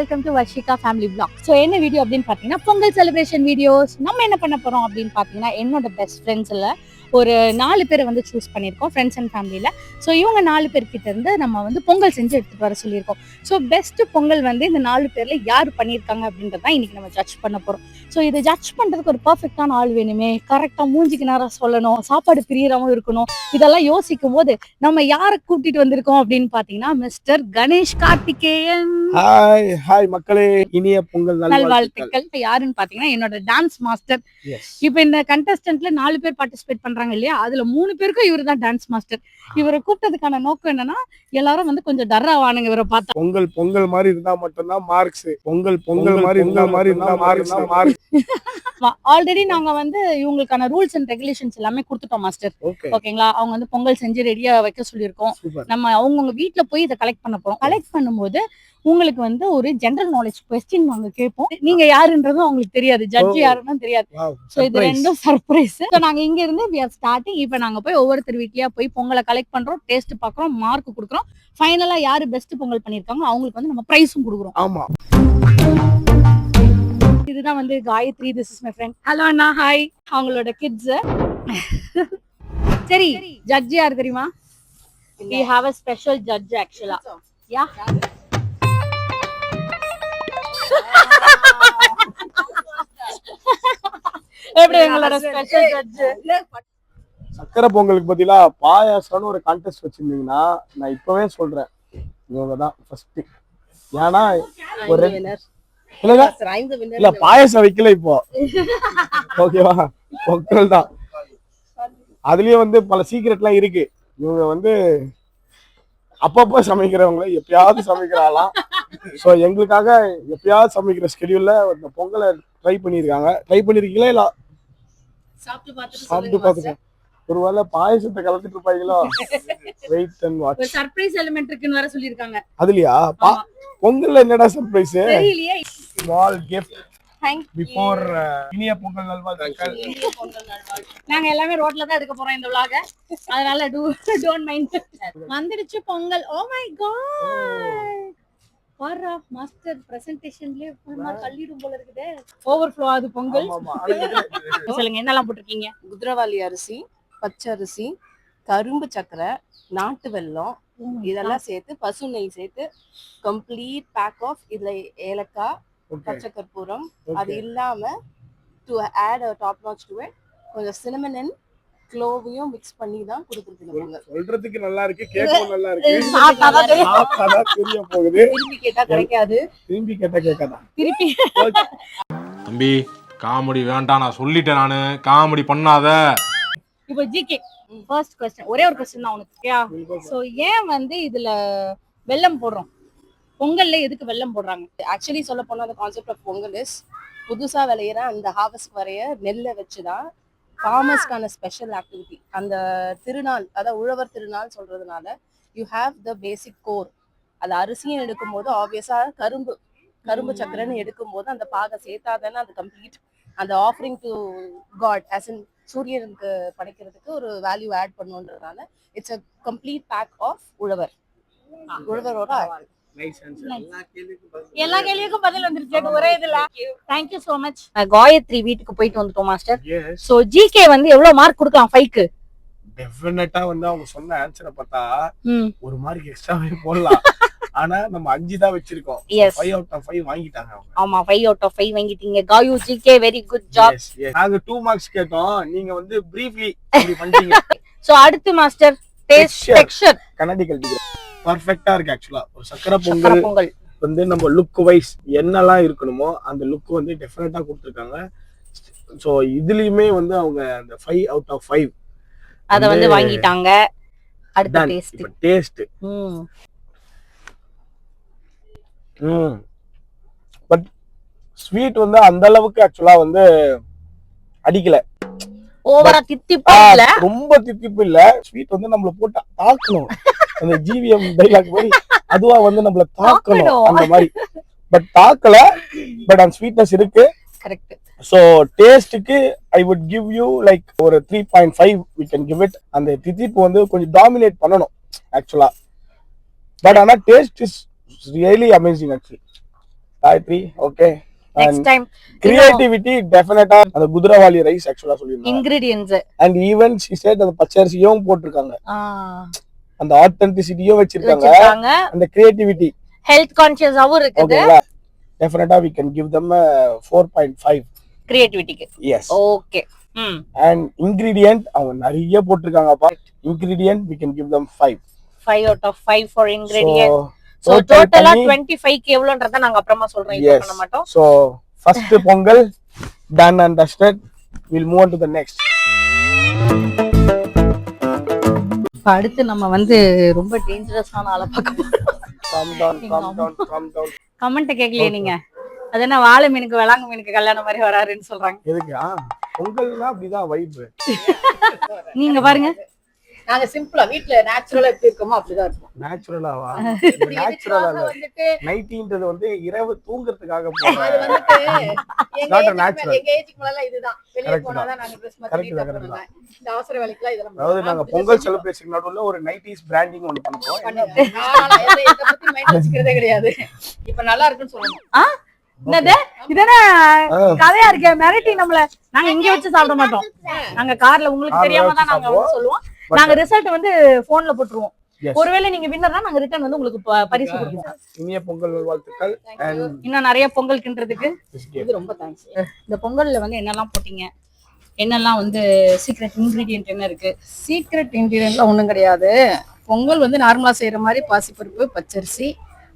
Welcome to Varshika family vlog. So என்ன video அப்படின்னு பார்த்தீங்கன்னா பொங்கல் செலிப்ரேஷன் வீடியோஸ். நம்ம என்ன பண்ண போகிறோம் அப்படின்னு பார்த்தீங்கன்னா என்னோட பெஸ்ட் ஃப்ரெண்ட்ஸில் ஒரு 4 பேரை வந்து சூஸ் பண்ணியிருக்கோம் ஃப்ரெண்ட்ஸ் அண்ட் ஃபேமிலியில். ஸோ இவங்க 4 பேர்கிட்ட இருந்து நம்ம வந்து பொங்கல் செஞ்சு எடுத்துகிட்டு வர சொல்லியிருக்கோம். ஸோ பெஸ்ட் பொங்கல் வந்து இந்த 4 பேரில் யார் பண்ணியிருக்காங்க அப்படின்றதான் இன்னைக்கு நம்ம ஜட்ஜ் பண்ண போகிறோம். ஸோ இதை ஜட்ஜ் பண்ணுறதுக்கு ஒரு பர்ஃபெக்டான ஆள் வேணுமே, கரெக்டாக மூஞ்சிக்கு நேரம் சொல்லணும், சாப்பாடு பிரியறவும் இருக்கணும். இதெல்லாம் யோசிக்கும் போது நம்ம யாரை கூட்டிட்டு வந்திருக்கோம் அப்படின்னு பார்த்தீங்கன்னா மிஸ்டர் கணேஷ் கார்த்திகேயன். ஹாய் மக்களே, இனிய பொங்கல் நல்வாழ்த்துக்கள். யாருன்னு பாத்தீங்கன்னா என்னோட டான்ஸ் மாஸ்டர். இப்ப இந்த கண்டஸ்டன்ட்ல 4 பேர் பார்ட்டிசிபேட் பண்றாங்க இல்லையா, அதுல 3 பேருக்கும் இவரு தான் டான்ஸ் மாஸ்டர். இவரை கூப்பிட்டதுக்கான நோக்கம் என்னன்னா எல்லாரும் வந்து கொஞ்சம் டர்ராவானுங்க இவரை பார்த்தா. பொங்கல் மாதிரி இருந்தா மட்டும்தான் மார்க்ஸ். பொங்கல் மாதிரி இருந்தா மார்க்ஸ். ஆல்ரெடி நாங்க வந்து இவங்களுக்கான ரூல்ஸ் அண்ட் ரெகுலேஷன்ஸ் எல்லாமே கொடுத்துட்டோம் மாஸ்டர். ஓகேங்களா, அவங்க வந்து பொங்கல் செஞ்சு ரெடியா வைக்க சொல்லியிருக்கோம். நம்ம அவங்கவுங்க வீட்டுல போய் இதை கலெக்ட் பண்ண போறோம். கலெக்ட் பண்ணும்போது உங்களுக்கு வந்து ஒரு ஜெனரல் நாலேஜ் கொஸ்டின் நாங்க கேட்போம். நீங்க யாருன்றதும் அவங்களுக்கு தெரியாது, ஜட்ஜ் யாருன்னு தெரியாது. சோ இது ரெண்டும் சர்ப்ரைஸ். நாங்க இங்க இருந்து we are starting. இப்ப நாங்க போய் ஒவ்வொருத்தர் வீட்லயா போய் பொங்கலை கலெக்ட் பண்றோம், டேஸ்ட் பாக்குறோம், மார்க் கொடுக்குறோம். ஃபைனலா யாரு பெஸ்ட் பொங்கல் பண்ணிருக்காங்க அவங்களுக்கு வந்து நம்ம பிரைஸும் கொடுக்குறோம். ஆமா, இதுதான் வந்து Gayathri. This is my friend. Hello அண்ணா, ஹாய். அவங்களோட கிட்ஸ். சரி, ஜட்ஜ் யார் தெரியுமா? we have a special judge actually. yeah எப்படி எங்களோட ஸ்பெஷல் ஜட்ஜ். சக்கரை பொங்கலுக்கு பதிலா பாயாசம்னு ஒரு கான்டெஸ்ட் வச்சிருந்தீங்கன்னா நான் இப்பவே சொல்றேன் இவங்க தான் ஃபர்ஸ்ட். ஏன்னா ஒரு இல்ல பாயாசம் வைக்கல இப்போ, ஓகேவா, பொங்கல் தான். அதுலயே வந்து பல சீக்ரெட் எல்லாம் இருக்கு. இவங்க வந்து அப்பப்போ சமைக்கிறவங்கள எப்பயாவது சமைக்கிறாங்களாம். ஸோ எங்களுக்காக எப்பயாவது சமைக்கிற ஸ்கெடியூல்ல இந்த பொங்கலை ட்ரை பண்ணிருக்கீங்களா? இல்ல சாப்பிட்டு பார்த்துக்கேன். ஒருவேளை பாயசத்தை கலந்துட்டு இருப்பாங்களோ? Wait and watch. ஒரு சர்ப்ரைஸ் எலிமெண்ட் இருக்குன்னு வர சொல்லிருக்காங்க. அதுலயா பொங்கல்ல என்னடா சர்ப்ரைஸ்? ஸ்மால் கிஃப்ட் பிஃபோர் இனிய பொங்கல் நல்வாழ்த்துக்கள். நாங்க எல்லாமே ரோட்ல தான் எடுக்க போறோம் இந்த vlog, அதனால டோன்ட் மைண்ட். வந்துடுச்சு பொங்கல். ஓ மை காட், வாரா மாஸ்டர் பிரசன்டேஷன்லயே ஃபுல்லா கல்லிடும் போல இருக்குதே. ஓவர்ஃப்ளோ ஆகுது பொங்கல். சொல்லுங்க என்னெல்லாம் போட்டிருக்கீங்க? குதிரவாளி அரிசி, பச்சரிசி, கரும்பு சக்கரை, நாட்டு வெல்லம், இதெல்லாம் சேர்த்து பசு நெய் சேர்த்து கம்ப்ளீட் பேக் ஆஃப். இதுல ஏலக்காய், பச்சை கற்பூரம், அது இல்லாம to add a top notch to it கொஞ்சம் cinnamon and clove-யும் mix பண்ணி தான் கொடுத்துருக்கீங்க. சொல்றதுக்கு நல்லா இருக்கு, கேட்கவும் நல்லா இருக்கு. சாப்பிட்டாதான் தெரிய போகுது. திருப்பி கேட்டா கிடைக்காது, திருப்பி கேட்டா கேட்காதா? திருப்பி தம்பி காமெடி வேண்டாம், நான் சொல்லிட்டேன், நானு காமெடி பண்ணாத. இப்போ ஜிகே ஃபர்ஸ்ட் क्वेश्चन, ஒரே ஒரு क्वेश्चन தான் உனக்கு. சோ ஏன் வந்து இதுல வெல்லம் போடுறோம்? பொங்கல்ல எதுக்கு வெல்லம் போடுறாங்க? ஆக்சுவலி சொல்ல போனா அந்த கான்செப்ட் ஆஃப் பொங்கல் இஸ் புதுசா விளையிற அந்த ஹார்வெஸ்ட் வரைய நெல்லை வச்சுதான் ஃபார்மர்ஸ்க்கான ஸ்பெஷல் ஆக்டிவிட்டி. அந்த திருநாள், அதாவது உழவர் திருநாள் சொல்றதுனால you have the basic core. அது அரிசியும் எடுக்கும் போது ஆப்வியஸா கரும்பு சக்கரைன்னு எடுக்கும் போது அந்த பாகை சேர்த்தாதானே அந்த கம்ப்ளீட் அந்த offering to God as in சூரியனுக்கு படைக்கிறதுக்கு ஒரு வேல்யூ ஆட் பண்ணுன்றதுனால it's a complete pack of உழவரோட. எல்லா கேள்விக்கும் பதில் வந்துருச்சு ஒரே இதுல. Thank you so much. Gayathri வீட்டுக்கு போயிட்டு வந்துட்டோம் மாஸ்டர். சோ ஜிகே வந்து எவ்வளவு மார்க் கொடுக்கலாம் 5க்கு? டெஃபினட்டா வந்து அவங்க சொன்ன ஆன்சரை பார்த்தா ஒரு மார்க் எக்ஸ்ட்ராவே போடலாம். ஆனா நம்ம 5 தான் வச்சிருக்கோம். 5 out of 5 வாங்கிட்டாங்க அவங்க. ஆமா, 5 out of 5 வாங்கிட்டீங்க. காயு ஜிகே வெரி குட் ஜாப். நாங்க 2 மார்க்ஸ் கேட்டோம், நீங்க வந்து பிரீஃப்லி அப்படி பண்ணிட்டீங்க. சோ அடுத்து மாஸ்டர் டேஸ்ட் டெக்ஸ்சர் கனடிக்கல் டிகிரி பர்ஃபெக்ட்டா இருக்கு. ஆக்சுவலா ஒரு சக்கரை பொங்கல் வந்து நம்ம லுக் வைஸ் என்னெல்லாம் இருக்கணுமோ அந்த லுக் வந்து டெஃபினட்டா கொடுத்துருக்காங்க. ஸோ இதுலயுமே வந்து அவங்க அந்த 5 out of 5 அத வந்து வாங்கிட்டாங்க. அடுத்து டேஸ்ட் பட் ஸ்வீட் வந்து அந்த அளவுக்கு ஆக்சுவலா வந்து அடிக்கல. ஓவரா தித்திப்பா இல்ல, ரொம்ப தித்திப்பு இல்ல. ஸ்வீட் வந்து நம்மள போட்டு தாக்கணும், அந்த ஜிவிஎம் டைலாக் மாதிரி அதுவா வந்து நம்மள தாக்கணும் அந்த மாதிரி. பட் தாக்கல, பட் அந்த ஸ்வீட்னஸ் இருக்கு. கரெக்ட். சோ டேஸ்டுக்கு I would give you like ஒரு 3.5 we can give it. அந்த தித்திப்பு வந்து கொஞ்சம் டாமினேட் பண்ணணும் ஆக்சுவலா. பட் ஆனா taste is really amazing actually. Gayathri okay. Next time creativity டெஃபினட்டா அந்த குதிரவாளி ரைஸ் ஆக்சுவலா சொல்லிருந்தாங்க. Ingredients and even she said அந்த பச்சரிசியும் போட்டிருக்காங்க, அந்த ஆத்தென்டிசிட்டியும் வச்சிருக்காங்க, அந்த கிரியேட்டிவிட்டி ஹெல்த் கான்ஷியஸாவும் இருக்குது. ஓகேங்களா? டெஃபினட்டா we can give them a 4.5 கிரியேட்டிவிட்டிக்கு. yes. Okay. and ingredient அவங்க நிறைய போட்டிருக்காங்கப்பா. ingredient we can give them 5 out of 5 for ingredient. so டோட்டலா 25 க்கு எவ்வளவுன்றத நாங்க அப்புறமா சொல்றோம், இப்போ பண்ண மாட்டோம். so first Pongal done and dusted. we'll move on to the next. அடுத்து நம்ம வந்து ரொம்ப டேஞ்சரஸான ஆளை பார்க்க போறோம். calm down. கமெண்ட் கேட்கலையே நீங்க? அது என்ன வாழை மீனுக்கு வேளாங்க மீனுக்கு கல்யாணம் மாதிரி வராருன்னு சொல்றாங்க. எதுக்கு? பொங்கல்னா அப்படிதான் வைப். நீங்க பாருங்க, நாங்க சிம்பிளா வீட்ல நேச்சுரலா எப்படி இருக்கோமோ அப்படிதான் இருக்கும். நேச்சுரலாவா? இப்படி நேச்சுரலா இதுக்காக வந்துட்டு நைட்டின்றது வந்து இரவு தூங்குறதுக்காக அது போறோம். வந்துட்டு Not a natural. எங்க ஏஜ்க்கு மேல இதுதான். வெளிய Correct போனாதான் நாங்க ட்ரெஸ் Correct மாத்திட்டு தான். போறோம். இந்த அவசர வேலைக்குலாம் இதெல்லாம் அதாவது நாங்க பொங்கல் செலிப்ரேஷன் நடுவுல ஒரு 90s பிராண்டிங் ஒன்னு பண்ணுவோம். இத பத்தி மைண்ட் வச்சுக்கிறதே கிடையாது. இப்ப நல்லா இருக்குன்னு சொல்லணும். என்னது இதென்ன கதையா இருக்கே, மிரட்டி நம்மள. நாங்க இங்க வச்சு சாப்பிட மாட்டோம், நாங்க கார்ல. உங்களுக்கு தெரியாம தான் நாங்க வந்து சொல்லுவோம். நாங்க ரிசல்ட் வந்து போன்ல போட்டுருவோம். ஒருவேளை நீங்க வின்னர்னா நாங்க ரிட்டர்ன் வந்து உங்களுக்கு பரிசு கொடுப்போம். இனிய பொங்கல் நல்வாழ்த்துக்கள். இன்னும் நிறைய பொங்கல் கிண்டுறதுக்கு இது ரொம்ப தேங்க்ஸ். இந்த பொங்கல்ல வந்து என்னெல்லாம் போட்டீங்க, என்னெல்லாம் வந்து சீக்ரெட் இன்கிரிடியன்ட் என்ன இருக்கு? சீக்ரெட் இன்கிரிடியன்ட்லாம் ஒண்ணும் கிடையாது. பொங்கல் வந்து நார்மலா செய்யற மாதிரி பாசிப்பருப்பு, பச்சரிசி.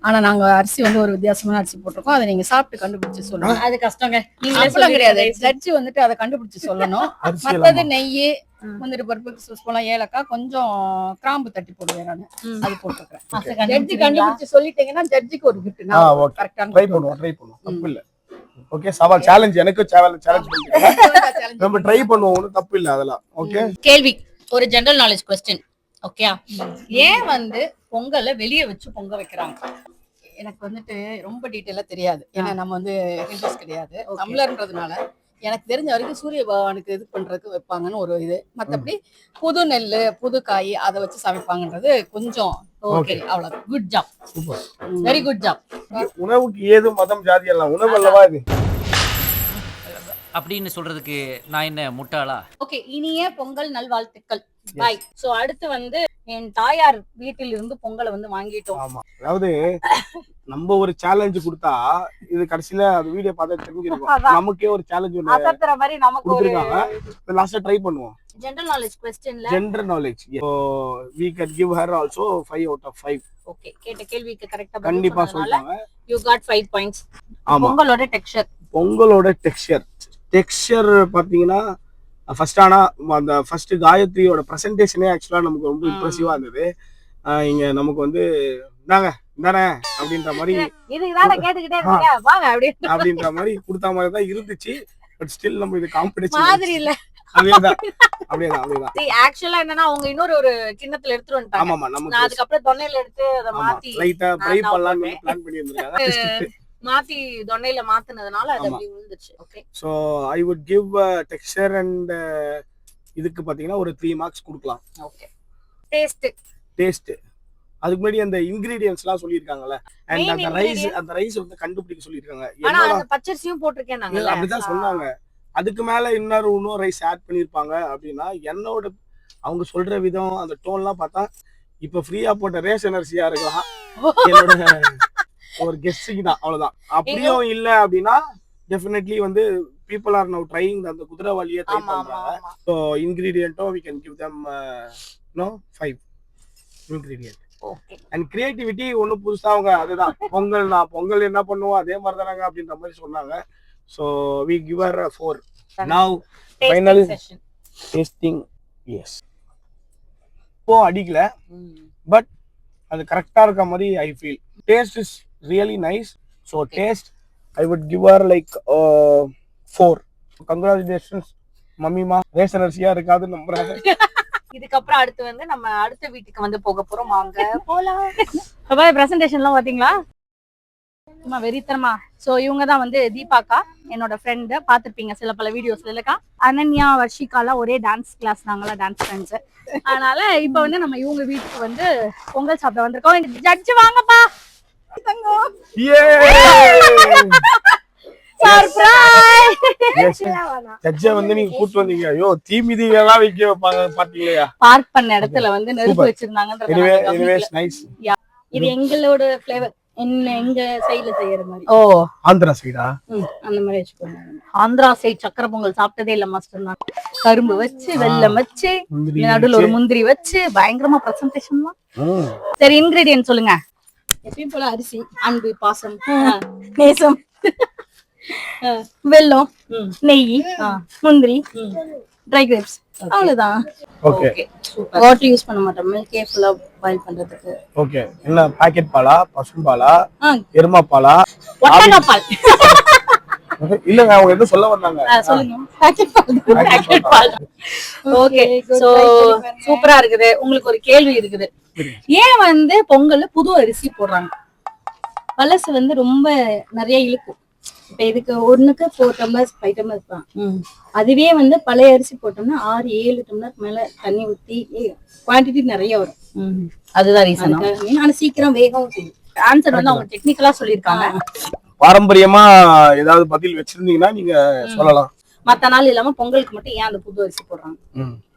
ஆனா நாங்க அரிசி வந்து ஒரு வித்தியாசமான அரிசி போட்டிருக்கோம். அதை நீங்க சாப்பிட்டு கண்டுபிடிச்சு சொல்லணும். அது கஷ்டங்க. நீங்க கிடையாது, ஜட்ஜ் வந்துட்டு அதை கண்டுபிடிச்சு சொல்லணும். மத்தது நெய், முந்திரி பருப்பு, சுஸ்பலம், ஏலக்காய், கொஞ்சம் கிராம்பு தட்டி போடுவேன் நானு. அது போட்டுருக்கேன். ஜட்ஜி கண்டுபிடிச்சு சொல்லிட்டீங்கன்னா ஜட்ஜிக்கு ஒரு கிஃப்ட். கரெக்டா ட்ரை பண்ணுவோம் தப்பு இல்ல. ஓகே, சவால் சேலஞ்ச். எனக்கு சேலஞ்ச் பண்ணிட்டேன். நம்ம ட்ரை பண்ணுவோம், ஒண்ணும் தப்பு இல்ல அதெல்லாம். ஓகே, கேள்வி ஒரு ஜெனரல் நாலேஜ் क्वेश्चन. ஓகே, ஏன் வந்து பொங்கலை வெளிய வச்சு பொங்க வைக்கிறாங்க? எனக்கு வந்துட்டு ரொம்ப டீட்டெயிலா தெரியாது. ஏன்னா நம்ம வந்து இன்ட்ரெஸ்ட் கிடையாது. தமிழர்ன்றதுனால எனக்கு தெரிஞ்ச வரைக்கும் சூரிய பகவானுக்கு இது பண்றதுக்கு வைப்பாங்கன்னு ஒரு இது. மத்தபடி புது நெல்லு, புது காய் அதை வச்சு சமைப்பாங்கன்றது கொஞ்சம் ஓகே. அவ்வளவு. Good job, super, very good job. உணவுக்கு ஏது மதம் ஜாதி எல்லாம் உணவு அல்லவா இது அப்படின்னு சொல்றதுக்கு நான் என்ன முட்டாளா? ஓகே, இனிய பொங்கல் நல்வாழ்த்துக்கள். பாய். சோ அடுத்து வந்து என் தாயார் வீட்டில் இருந்து பொங்கலை வந்து வாங்கிட்டோம். ஆமா, அதாவது நம்ம ஒரு சேலஞ்ச் கொடுத்தா இது கடைசியில அது வீடியோ பார்த்தா தெரிஞ்சிருக்கும். நமக்கே ஒரு சேலஞ்ச் ஒன்னு அசத்துற மாதிரி நமக்கு ஒரு கொடுத்திருக்காங்க. லாஸ்டா ட்ரை பண்ணுவோம். ஜெனரல் நாலேஜ் क्वेश्चनல general knowledge. so we can give her also 5 out of 5. Okay, கேட்ட கேள்விக்கு கரெக்ட்டா பதில் கண்டிப்பா சொன்னதால சொல்றாங்க. you got 5 points. ஆமா, பொங்கலோட டெக்ஸ்சர் பாத்தீங்கன்னா ஃபர்ஸ்ட் ஆனா அந்த ஃபர்ஸ்ட் காயத்ரியோட பிரசன்டேஷனே ஆக்சுவலா நமக்கு ரொம்ப இம்ப்ரெசிவா இருந்தது. இங்க நமக்கு வந்து இந்தாங்க இந்தானே அப்படின்ற மாதிரி இதுதானே கேட்டுக்கிட்டே இருக்கீங்க, வாங்க அப்படின்ற மாதிரி கொடுத்த மாதிரி தான் இருந்துச்சு. பட் ஸ்டில் நம்ம இது காம்படிஷன் மாதிரி இல்ல. அப்படியேதான். ஆக்சுவலா என்னன்னா அவங்க இன்னொரு ஒரு கிண்ணத்துல எடுத்துட்டு வந்துட்டாங்க. ஆமாமா, நமக்கு நான் அதுக்கு அப்புறம் தொன்னையில எடுத்து அதை மாத்தி லைட்டா ட்ரை பண்ணலாம்னு பிளான் பண்ணி வந்திருக்காங்க. மாத்தி தொன்னையில மாத்துனதுனால அது அப்படி விழுந்துச்சு. Okay, so I would give texture and இதுக்கு பாத்தீங்கன்னா ஒரு 3 மார்க்ஸ் கொடுக்கலாம். ஓகே, டேஸ்ட் அதுக்கு முன்னாடி அந்த இன்கிரிடியன்ட்ஸ் எல்லாம் சொல்லிருக்காங்கல்ல, அண்ட் அந்த ரைஸ் வந்து கண்டுபிடிக்க சொல்லிருக்காங்க. ஆனா அந்த பச்சரிசியும் போட்டுருக்கேன் நாங்க. அப்படிதான் சொன்னாங்க. அதுக்கு மேல இன்னும் ரைஸ் ஆட் பண்ணிருப்பாங்க அப்படின்னா என்னோட அவங்க சொல்ற விதம் அந்த டோன்லாம் பார்த்தா இப்ப ஃப்ரீயா போட்ட ரேஷன் அரிசியா இருக்கலாம். என்னோட ஒரு கெஸ்டிங் தான், அவ்வளவுதான். அப்படியும் இல்ல அப்படின்னா டெஃபினெட்லி வந்து people are now trying அந்த குதிரவாளியை ட்ரை பண்றாங்க. சோ இன்கிரிடியன்ட்டோ we can give them 5 ingredient. Okay, and creativity ஒன்னும் புதுசா அவங்க அதுதான் பொங்கல் என்ன பண்ணுவோம் அதே மாதிரி தானாங்க அப்படின்ற மாதிரி சொன்னாங்க. so we give her a 4. now final tasting. yes, இப்போ அடிக்கல, பட் அது கரெக்டா இருக்க மாதிரி I feel. taste is really nice. so taste I would give her like 4. congratulations மம்மிமா, ration அரிசியா இருக்காதுன்னு நம்புறாங்க. இதுக்கப்புறம் அடுத்து வந்து நம்ம அடுத்த வீட்டுக்கு வந்து போக போறோம். வாங்க போலாம். பிரசன்டேஷன்லாம் பாத்தீங்களா, சும்மா வெறித்தனமா. சோ இவங்க தான் வந்து தீபாக்கா, என்னோட ஃப்ரெண்டு. பாத்திருப்பீங்க சில பல வீடியோஸ்ல. இல்லக்கா அனன்யா, வர்ஷிகாலாம் ஒரே டான்ஸ் கிளாஸ், நாங்களாம் டான்ஸ் ஃப்ரெண்ட்ஸ். அதனால இப்ப வந்து நம்ம இவங்க வீட்டுக்கு வந்து பொங்கல் சாப்பிட வந்திருக்கோம். ஜட்ஜ் வாங்கப்பா. ஜட்ஜ வந்து நீங்க கூட்டு வந்தீங்க. ஐயோ தீ மிதிகளா வைக்க வைப்பாங்க பாத்தீங்களா? பார்க் பண்ண இடத்துல வந்து நெருப்பு வச்சிருந்தாங்கன்றது. Anyways nice. இது எங்களோட ஃப்ளேவர். எங்க சைடுல செய்யற மாதிரி. ஓ, ஆந்திரா சைடா? அந்த மாதிரி வச்சுக்கோங்க. ஆந்திரா சைடு சக்கரை பொங்கல் சாப்பிட்டதே இல்ல மாஸ்டர். நான் கரும்பு வச்சு வெல்லம் வச்சு நடுவுல ஒரு முந்திரி வச்சு பயங்கரமா பிரசன்டேஷன் தான். சரி, இன்கிரிடியன்ட் சொல்லுங்க. எப்பயும் போல அரிசி, அன்பு, பாசம், நேசம், வெல்லம், நெய், முந்திரி, ட்ரை கிரேப்ஸ், அவ்வளவுதான். ஓகே. வாட்டர் யூஸ் பண்ண மாட்டோம். மில்க் ஃபுல்லா பாயில் பண்றதுக்கு. ஓகே. என்ன பாக்கெட் பாலா, பசும் பாலா, எருமா பாலா, ஒட்டக பால்? இல்லங்க, அவங்க என்ன சொல்ல வந்தாங்க? சொல்லுங்க. பாக்கெட் பால். ஓகே. சோ சூப்பரா இருக்குது. உங்களுக்கு ஒரு கேள்வி இருக்குது. ஏன் வந்து பொங்கல்ல புது அரிசி போடுறாங்க? பழசு வந்து ரொம்ப நிறைய இழுக்கும். இப்ப இதுக்கு ஒண்ணுக்கு 4 டம்ளர் 5 டம்ளர் தான். அதுவே வந்து பழைய அரிசி போட்டோம்னா 6-7 டம்ளர் மேல தண்ணி ஊத்தி குவான்டிட்டி நிறைய வரும். அதுதான் ரீசன். ஆனா சீக்கிரம் வேகவும் செய்யும். ஆன்சர் வந்து அவங்க டெக்னிக்கலா சொல்லியிருக்காங்க. பாரம்பரியமா ஏதாவது பதில் வச்சிருந்தீங்கன்னா நீங்க சொல்லலாம். மத்த நாள் இல்லாம பொங்கலுக்கு மட்டும் ஏன் அந்த புது அரிசி போடுறாங்க?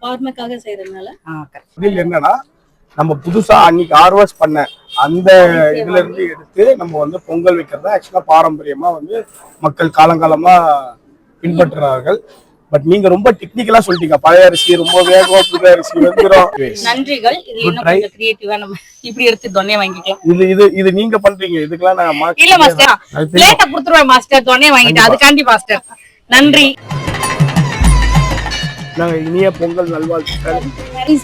ஃபார்மக்காக செய்யறதுனால. பதில் என்னன்னா, நம்ம புதுசா அன்னைக்கு ஹார்வெஸ்ட் பண்ண அந்த இதுல இருந்து எடுத்து நம்ம வந்து பொங்கல் வைக்கிறதா ஆக்சுவலா பாரம்பரியமா வந்து மக்கள் காலங்காலமா பின்பற்றுறார்கள். பட் நீங்க ரொம்ப டெக்னிக்கலா சொல்லிட்டீங்க. பழைய அரிசி ரொம்ப வேகம், புது அரிசி வந்துரும். நன்றிகள். இது இன்னும் கொஞ்சம் கிரியேட்டிவா நம்ம இப்படி எடுத்து தொன்னை வாங்கிக்கலாம். இது நீங்க பண்றீங்க. இதுக்கெல்லாம் நான் இல்ல மாஸ்டர், பிளேட்ட குடுத்துருவேன் மாஸ்டர். தொன்னை வாங்கிட்டு அதுக்காண்டி மாஸ்டர். நன்றி. நாங்க இனிய பொங்கல் நல்வாழ்த்துக்கள்.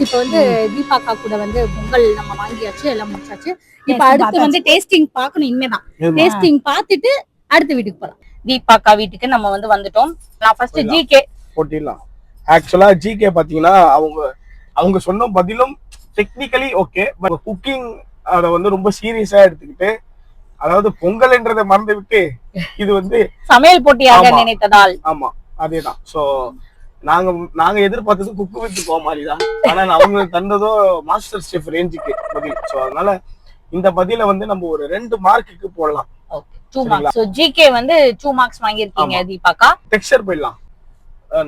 இப்ப வந்து தீபாக்கா கூட வந்து பொங்கல் நம்ம வாங்கியாச்சு, எல்லாம் முடிச்சாச்சு. இப்ப அடுத்து வந்து டேஸ்டிங் பார்க்கணும். இனிமேதான் டேஸ்டிங் பார்த்துட்டு அடுத்த வீட்டுக்கு போலாம். தீபாக்கா வீட்டுக்கு நம்ம வந்து வந்துட்டோம். நான் ஃபர்ஸ்ட் ஜிகே போட்டிடலாம். ஆக்சுவலா ஜிகே பாத்தீங்கன்னா அவங்க சொன்ன பதிலும் டெக்னிக்கலி ஓகே, பட் குக்கிங் அத வந்து ரொம்ப சீரியஸா எடுத்துக்கிட்டு, அதாவது பொங்கல்ன்றதை மறந்து விட்டு இது வந்து சமையல் போட்டியாக நினைத்ததால். ஆமா, அதேதான். சோ நாங்க எதிர்பார்த்தது குக்கு வித் கோமாளி தான். ஆனா அவங்க தந்ததோ மாஸ்டர் செஃப் ரேஞ்சுக்கு பதில். சோ அதனால இந்த பதில வந்து நம்ம ஒரு 2 மார்க்குக்கு போடலாம். 2 மார்க்ஸ். சோ ஜிகே வந்து 2 மார்க்ஸ் வாங்கியிருக்கீங்க தீபாக்கா. டெக்ஸ்சர் போயிடலாம்.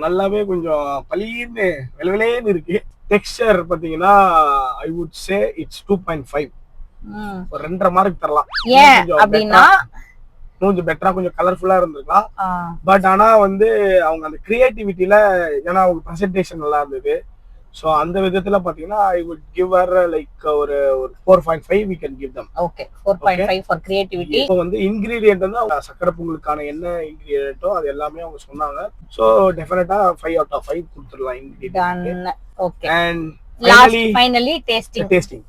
நல்லாவே கொஞ்சம் பளிர்னு வெளவெளேன்னு இருக்கு. டெக்ஸ்சர் பாத்தீங்கன்னா ஐ வுட் சே இட்ஸ் 2.5. ஒரு 2.5 மார்க் தரலாம். ஏன் அப்படின்னா கொஞ்சம் பெட்டரா கொஞ்சம் கலர்ஃபுல்லா இருந்திருக்கலாம். பட் ஆனா வந்து அவங்க அந்த கிரியேட்டிவிட்டில, ஏன்னா அவங்க பிரசன்டேஷன் நல்லா இருந்தது. சோ அந்த விதத்துல பாத்தீங்கன்னா ஐ வுட் கிவ் ஹர் லைக் ஒரு 4.5 we can give them. Okay, 4.5 for creativity. இப்போ வந்து இன்கிரிடியன்ட் வந்து அவங்க சக்கரை பொங்கலுக்கான என்ன இன்கிரிடியன்ட்டோ அது எல்லாமே அவங்க சொன்னாங்க. சோ டெஃபினட்டா 5 out of 5 கொடுத்துடலாம் ingredient. Okay. And finally tasting.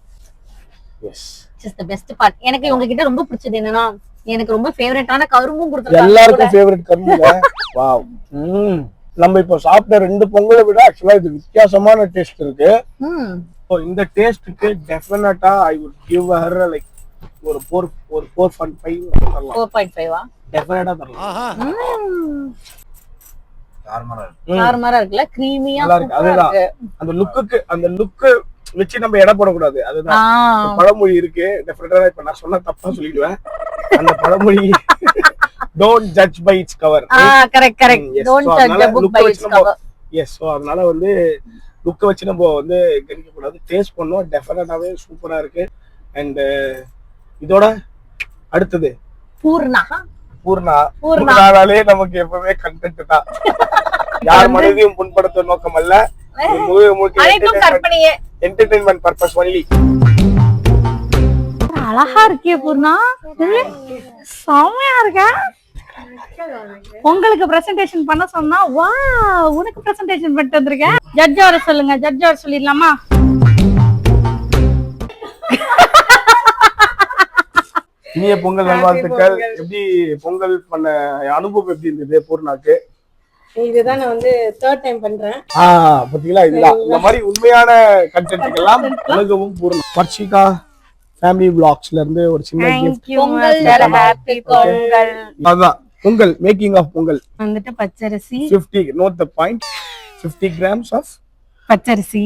Yes. Just the best part. எனக்கு உங்க கிட்ட ரொம்ப பிடிச்சது என்னன்னா, எனக்கு ரொம்ப ஃபேவரட்டான கரும்பும் கொடுத்திருக்காங்க. எல்லாருக்கும் ஃபேவரட் கரும்புங்க. வாவ். நம்ம இப்ப சாப்பிட்ட 2 பொங்கலை விட ஆக்சுவலா இது வித்தியாசமான டேஸ்ட் இருக்கு. சோ இந்த டேஸ்ட்க்கு டெஃபினட்டா ஐ வுட் கிவ் ஹர் லைக் ஒரு 4.5 தரலாம். 4.5 டெஃபினட்டா தரலாம். நார்மலா இருக்குல, கிரீமியா இருக்கு. அதுதான் அந்த லுக்கு வச்சு நம்ம எடை போடக்கூடாது. அதுதான் பழமொழி இருக்கு. டெஃபினட்டா இப்ப நான் சொன்ன தப்பா சொல்லிடுவேன். அந்த பழமொழி don't judge by its cover. correct. Don't judge a book by its cover. Yes. So அதனால வந்து லுக்க வச்சு நம்ம வந்து கணிக்க கூடாது. டேஸ்ட் பண்ணோம். டெஃபினட்டாவே சூப்பரா இருக்கு. அண்ட் இதோட அடுத்தது பூர்ணாலே நமக்கு எப்பவுமே கண்டென்ட் தான். யார் மனதையும் புண்படுத்த நோக்கம் அல்ல. Entertainment purpose only. அழகா இருக்கே பூர்ணா, செமையா இருக்க. உங்களுக்கு பிரசன்டேஷன் பண்ண சொன்னா வா, உனக்கு பிரசன்டேஷன் பண்ணிட்டு வந்திருக்கேன். ஜட்ஜ் வர சொல்லுங்க. ஜட்ஜ் வர சொல்லிடலாமா? இனிய பொங்கல் நல்வாழ்த்துக்கள். எப்படி பொங்கல் பண்ண அனுபவம் எப்படி இருந்தது பூர்ணாக்கு? இதுதான் நான் வந்து 3rd டைம் பண்றேன். பாத்தீங்களா, இதுதான் இந்த மாதிரி உண்மையான கண்டென்ட் எல்லாம் உலகவும் பூர்ணா. வர்ஷிகா ஃபேமிலி vlogsல இருந்து ஒரு சின்ன gift. ஹேப்பி பொங்கல். அதான் பொங்கல், மேக்கிங் ஆஃப் பொங்கல் வந்துட்டு பச்சரிசி 50, note the point, 50 grams of பச்சரிசி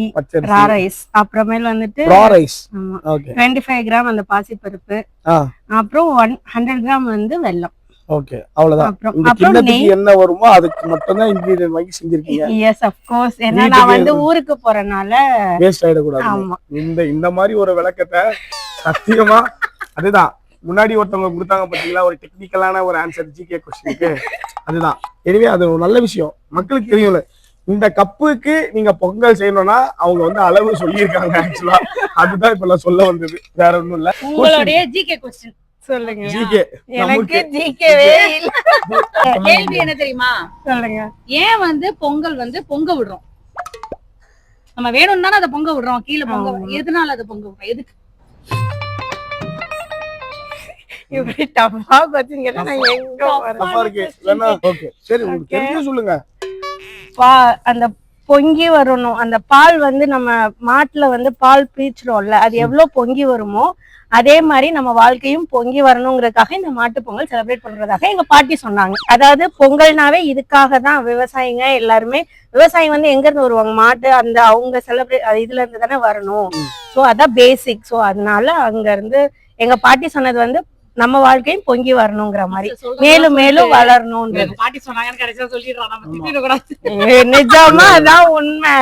ரா ரைஸ், அப்புறமேல் வந்துட்டு ரா ரைஸ். ஆமா ஓகே 25 கிராம் அந்த பாசிப்பருப்பு, அப்புறம் 100 கிராம் வந்து வெல்லம். ஓகே அவ்வளவுதான். இந்த கிண்ணத்துக்கு என்ன வருமோ அதுக்கு மட்டும் தான் இன்கிரிடியன்ட் வாங்கி செஞ்சிருக்கீங்க. எஸ் ஆஃப் கோர்ஸ், ஏன்னா நான் வந்து ஊருக்கு போறனால வேஸ்ட் ஆயிட கூடாது. ஆமா இந்த மாதிரி ஒரு விளக்கத்தை சத்தியமா அதுதான் முன்னாடி ஒருத்தவங்க கொடுத்தாங்க பாத்தீங்களா, ஒரு டெக்னிக்கலான ஒரு ஆன்சர் ஜிகே क्वेश्चनக்கு. அதுதான். எனவே அது ஒரு நல்ல விஷயம், மக்களுக்கு தெரியும்ல. இந்த கப்புக்கு நீங்க பொங்கல் செய்யணும்னா அவங்க வந்து அளவு சொல்லியிருக்காங்க ஆக்சுவலா. அதுதான் இப்ப நான் சொல்ல வந்தது, வேற ஒண்ணும் இல்ல. உங்களுடைய ஜிகே क्वेश्चन சொல்லுங்க. ஜிகே எனக்கு ஜிகேவே இல்ல. கேள்வி என்ன தெரியுமா? சொல்லுங்க. ஏன் வந்து பொங்கல் வந்து பொங்க விடுறோம்? நம்ம வேணும்னு தானே அதை பொங்க விடுறோம், கீழே பொங்க. எதனால அதை பொங்க விடுறோம்? எதுக்கு? இப்படி டஃபா கொஸ்டின் நான் எங்க வரேன்? ஓகே சரி, உங்களுக்கு தெரிஞ்சு சொல்லுங்க. அந்த பொங்கி வரணும், அந்த பால் வந்து நம்ம மாட்டுல வந்து பால் பீச்சுறோம்ல, அது எவ்வளவு பொங்கி வருமோ அதே மாதிரி நம்ம வாழ்க்கையும் பொங்கி வரணுங்கிறதுக்காக இந்த மாட்டு பொங்கல் செலிப்ரேட் பண்றதாக எங்க பாட்டி சொன்னாங்க. அதாவது பொங்கல்னாவே இதுக்காக தான். விவசாயிங்க எல்லாருமே, விவசாயி வந்து எங்க இருந்து வருவாங்க? மாட்டு அந்த அவங்க செலிப்ரேட் இதுல இருந்து தானே வரணும். சோ அதான் பேசிக். சோ அதனால அங்க இருந்து எங்க பாட்டி சொன்னது வந்து நம்ம வாழ்க்கையும் பொங்கி வரணுங்கிற மாதிரி, மேலும் மேலும் வளரணும்ன்றது. பாட்டி சொன்னாங்கன்னு கடைசியா சொல்லிடுறோம், நம்ம திட்டிட கூடாது. நிஜமா அதான் உண்மை.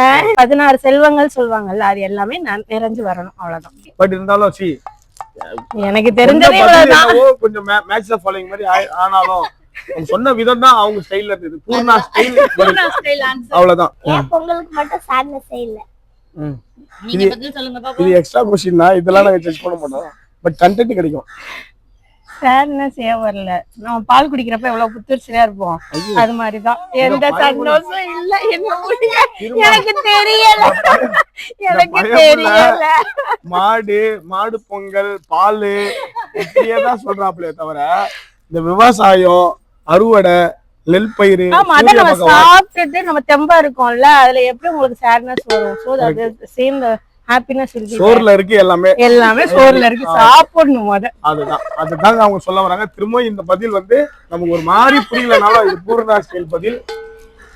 16 செல்வங்கள் சொல்லுவாங்கல்ல, அது எல்லாமே நிறைஞ்சு வரணும், அவ்வளவுதான். பட் இருந்தாலும் எனக்கு தெரிஞ்சதே இவ்வளவுதான். கொஞ்சம் மேட்ச் த ஃபாலோயிங் மாதிரி ஆனாலும் சொன்ன விதம் தான் அவங்க ஸ்டைல்ல இருந்தது. பூர்ணா ஸ்டைல் ஆன்சர் அவ்வளவுதான். பொங்கலுக்கு மட்டும் சாட்னஸ் இல்ல. நீங்க பதில் சொல்லுங்க பாப்போம். இது எக்ஸ்ட்ரா क्वेश्चन தான், இதெல்லாம் நாங்க செக் பண்ண மாட்டோம். பட் கண்டென்ட் கிடைக்கும். சாட்னஸ் வரல. நம்ம பால் குடிக்கிறப்ப எவ்வளவு புத்துணர்ச்சியா இருப்போம், அது மாதிரிதான். எந்த சந்தோஷம் இல்ல. எனக்கு தெரியல, எனக்கு தெரியல. மாடு பொங்கல் பால் இப்படியேதான் சொல்றாப்லையே தவிர இந்த விவசாயம் அறுவடை நெல் பயிர் நம்ம சாப்பிட்டுட்டு நம்ம தெம்பா இருக்கோம்ல, அதுல எப்படி உங்களுக்கு சாட்னஸ் வரும்? சோ அது சேம் ஹாப்பினஸ் இருக்கு. சோறுல இருக்கு, எல்லாமே சோறுல இருக்கு, சாப்பிடணும். அதுதான் அவங்க சொல்ல வராங்க. திரும்ப இந்த பதில் வந்து நமக்கு ஒரு மாதிரி புரியலனாலும் இது பூர்ணா ஸ்டைல் பதில்.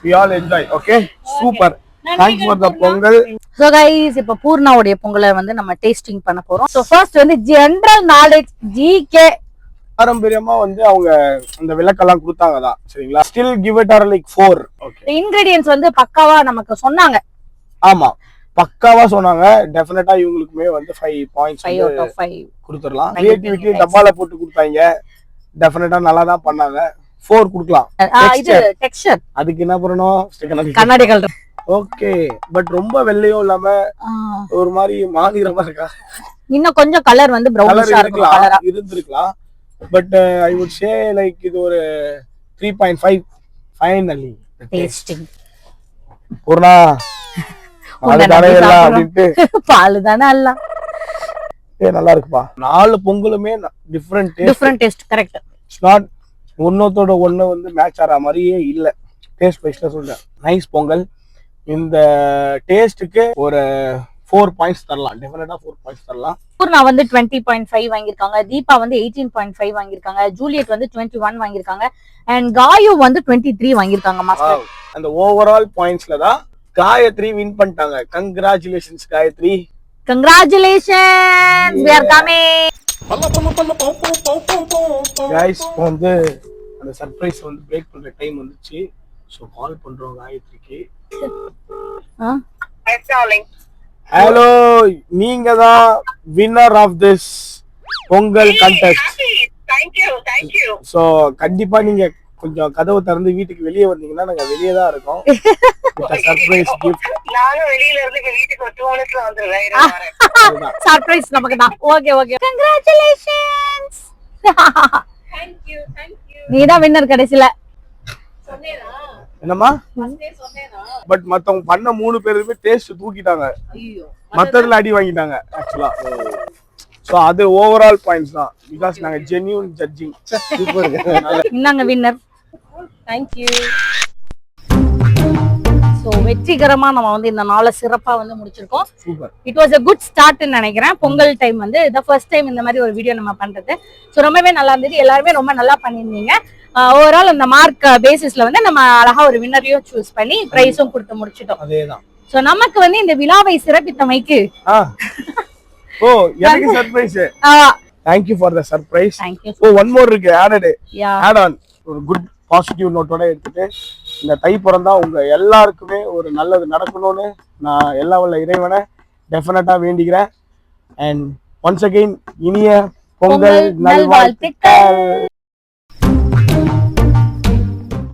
we all enjoy. okay super, thanks for the Pongal. So guys, இப்ப பூர்ணாவுடைய பொங்கலை வந்து நம்ம டேஸ்டிங் பண்ண போறோம். சோ ஃபர்ஸ்ட் வந்து ஜெனரல் நாலேஜ் ஜிகே. பாரம்பரியமா வந்து அவங்க அந்த விளக்கெல்லாம் கொடுத்தாங்கதான், சரிங்களா? Still give it or like 4. Okay, ingredients வந்து பக்காவா நமக்கு சொன்னாங்க. ஆமா பக்காவா சொன்னாங்க. டெஃபினட்டா இவங்களுக்குமே வந்து 5 பாயிண்ட்ஸ் 5 out of 5 கொடுத்துடலாம். கிரியேட்டிவிட்டி டப்பால போட்டு கொடுத்தாங்க, டெஃபினட்டா நல்லா தான் பண்ணாங்க. 4 கொடுக்கலாம். இது டெக்ஸ்சர், அதுக்கு என்ன பண்ணணும்? கண்ணாடி கலர். ஓகே, பட் ரொம்ப வெள்ளையும் இல்லாம ஒரு மாதிரி மாநிலமா இருக்கா. இன்னும் கொஞ்சம் கலர் வந்து பிரவுனிஷா இருந்திருக்கலாம். But I would say like இது ஒரு 3.5 ஃபைனலி டேஸ்டிங். பூர்ணா பால் தானே எல்லாம் நல்லா இருக்குப்பா. 4 பொங்கலுமே different taste. Correct. It's not ஒன்னத்தோட ஒண்ணு வந்து மேட்ச் ஆற மாதிரியே இல்ல. டேஸ்ட் வைஸ்ல சொல்றேன், நைஸ் பொங்கல். இந்த டேஸ்டுக்கு ஒரு 4 பாயிண்ட்ஸ் தரலாம். டெஃபினட்டா 4 பாயிண்ட்ஸ் தரலாம். பூர்ணா வந்து 20.5 வாங்கியிருக்காங்க, தீபா வந்து 18.5 வாங்கியிருக்காங்க, ஜூலியட் வந்து 21 வாங்கியிருக்காங்க, அண்ட் காயு வந்து 23 வாங்கியிருக்காங்க. மாஸ்டர் அந்த ஓவரால் பாயிண்ட்ஸ்ல தான் காயத்ரி வின் பண்ணிட்டாங்க. Congratulations Gayathri. Congratulations, we are coming. Guys வந்து அந்த சர்ப்ரைஸ் வந்து பிரேக் பண்ற டைம் வந்துச்சு. சோ கால் பண்றோம் காயத்ரிக்கு. ஹலோ, நீங்க தான் winner of this Pongal contest. Thank you. So கண்டிப்பா நீங்க கொஞ்சம் கதவு திறந்து வீட்டுக்கு வெளியே வந்தீங்கன்னா நாங்க வெளியே தான் இருக்கோம். Surprise gift. நானும் வெளியில இருந்து வீட்டுக்கு 2 மினிட்ஸ்ல வந்துடுறேன். சர்ப்ரைஸ் நமக்கு தான். Okay congratulations. Thank you. நீ தான் வின்னர் கடைசில. என்னம்மா? பட் மத்தவங்க பண்ண 3 பேருமே டேஸ்ட் தூக்கிட்டாங்க. மத்ததுல அடி வாங்கிட்டாங்க ஆக்சுவலா. சோ அது ஓவரால் பாயிண்ட்ஸ் தான், பிகாஸ் நாங்க ஜென்யூன் ஜட்ஜிங். சூப்பர். இன்னாங்க வின்னர். Thank you. சோ வெற்றிகரமா நம்ம வந்து இந்த நாளை சிறப்பா வந்து முடிச்சிருக்கோம். Super. It was a good start ன்னு நினைக்கிறேன். பொங்கல் டைம் வந்து இத ஃபர்ஸ்ட் டைம் இந்த மாதிரி ஒரு வீடியோ நம்ம பண்றது. சோ ரொம்பவே நல்லா இருந்தது, எல்லாருமே ரொம்ப நல்லா பண்ணிருந்தீங்க. ஓவரால் அந்த மார்க் பேசிஸ்ல வந்து நம்ம அழகா ஒரு வின்னரையும் சூஸ் பண்ணி பிரைஸும் கொடுத்து முடிச்சிட்டோம். அதேதான். சோ நமக்கு வந்து இந்த விழாவை சிறப்பித்தமைக்கு ஓ எனக்கு surprise. Thank you for the surprise. Thank you. ஓ ஒன் மோர் இருக்கு added. யா add on ஒரு குட் பாசிட்டிவ் நோட்டோட எடுத்துட்டு இந்த தை பிறந்தா உங்க எல்லாருக்குமே ஒரு நல்லது நடக்கணும்னு நான் எல்லா வல்ல இறைவனை டெஃபினட்டா வேண்டிக்கிறேன். அண்ட் ஒன்ஸ் அகைன் இனிய பொங்கல் நல்வாழ்த்துக்கள்.